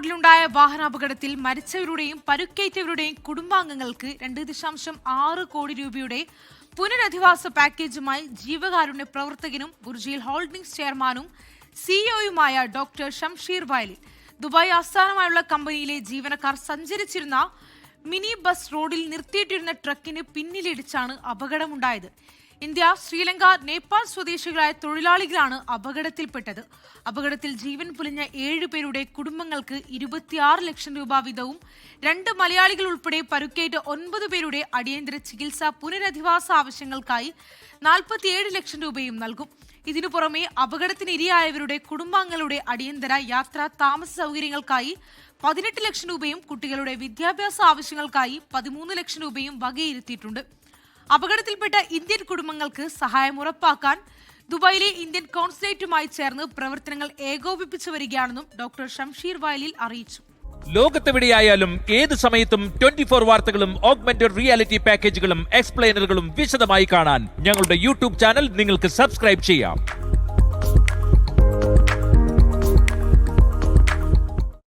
റോഡിലുണ്ടായ വാഹനാപകടത്തിൽ മരിച്ചവരുടെയും പരുക്കേറ്റവരുടെയും കുടുംബാംഗങ്ങൾക്ക് 2.6 കോടി രൂപയുടെ പുനരധിവാസ പാക്കേജുമായി ജീവകാരുണ്യ പ്രവർത്തകനും ബുർജിയിൽ ഹോൾഡിംഗ്സ് ചെയർമാനും സിഇഒയുമായ ഡോക്ടർ ഷംഷീർ വയലിൽ. ദുബായ് ആസ്ഥാനമായുള്ള കമ്പനിയിലെ ജീവനക്കാർ സഞ്ചരിച്ചിരുന്ന മിനി ബസ് റോഡിൽ നിർത്തിയിട്ടിരുന്ന ട്രക്കിന് പിന്നിലിടിച്ചാണ് അപകടമുണ്ടായത്. ഇന്ത്യ, ശ്രീലങ്ക, നേപ്പാൾ സ്വദേശികളായ തൊഴിലാളികളാണ് അപകടത്തിൽപ്പെട്ടത്. അപകടത്തിൽ ജീവൻ പൊലിഞ്ഞ 7 പേരുടെ കുടുംബങ്ങൾക്ക് 26 ലക്ഷം രൂപ വീതവും 2 മലയാളികൾ ഉൾപ്പെടെ പരുക്കേറ്റ 9 പേരുടെ അടിയന്തര ചികിത്സ പുനരധിവാസ ആവശ്യങ്ങൾക്കായി 47 ലക്ഷം രൂപയും നൽകും. ഇതിനു പുറമെ അപകടത്തിനിരയായവരുടെ കുടുംബാംഗങ്ങളുടെ അടിയന്തര യാത്രാ താമസ സൗകര്യങ്ങൾക്കായി 18 ലക്ഷം രൂപയും കുട്ടികളുടെ വിദ്യാഭ്യാസ ആവശ്യങ്ങൾക്കായി 13 ലക്ഷം രൂപയും വകയിരുത്തിയിട്ടുണ്ട്. അപകടത്തിൽപ്പെട്ട ഇന്ത്യൻ കുടുംബങ്ങൾക്ക് സഹായം ഉറപ്പാക്കാൻ ദുബായിലെ ഇന്ത്യൻ കോൺസുലേറ്റുമായി ചേർന്ന് പ്രവർത്തനങ്ങൾ ഏകോപിപ്പിച്ചു വരികയാണെന്നും ഡോക്ടർ ഷംഷീർ വയലിൽ അറിയിച്ചു. ലോകത്തെവിടെയായാലും ഏത് സമയത്തും 24 വാർത്തകളും ഓഗ്മെന്റഡ് റിയാലിറ്റി പാക്കേജുകളും എക്സ്പ്ലെയിനറുകളും വിശദമായി കാണാൻ ഞങ്ങളുടെ യൂട്യൂബ് ചാനൽ നിങ്ങൾക്ക് സബ്സ്ക്രൈബ് ചെയ്യാം.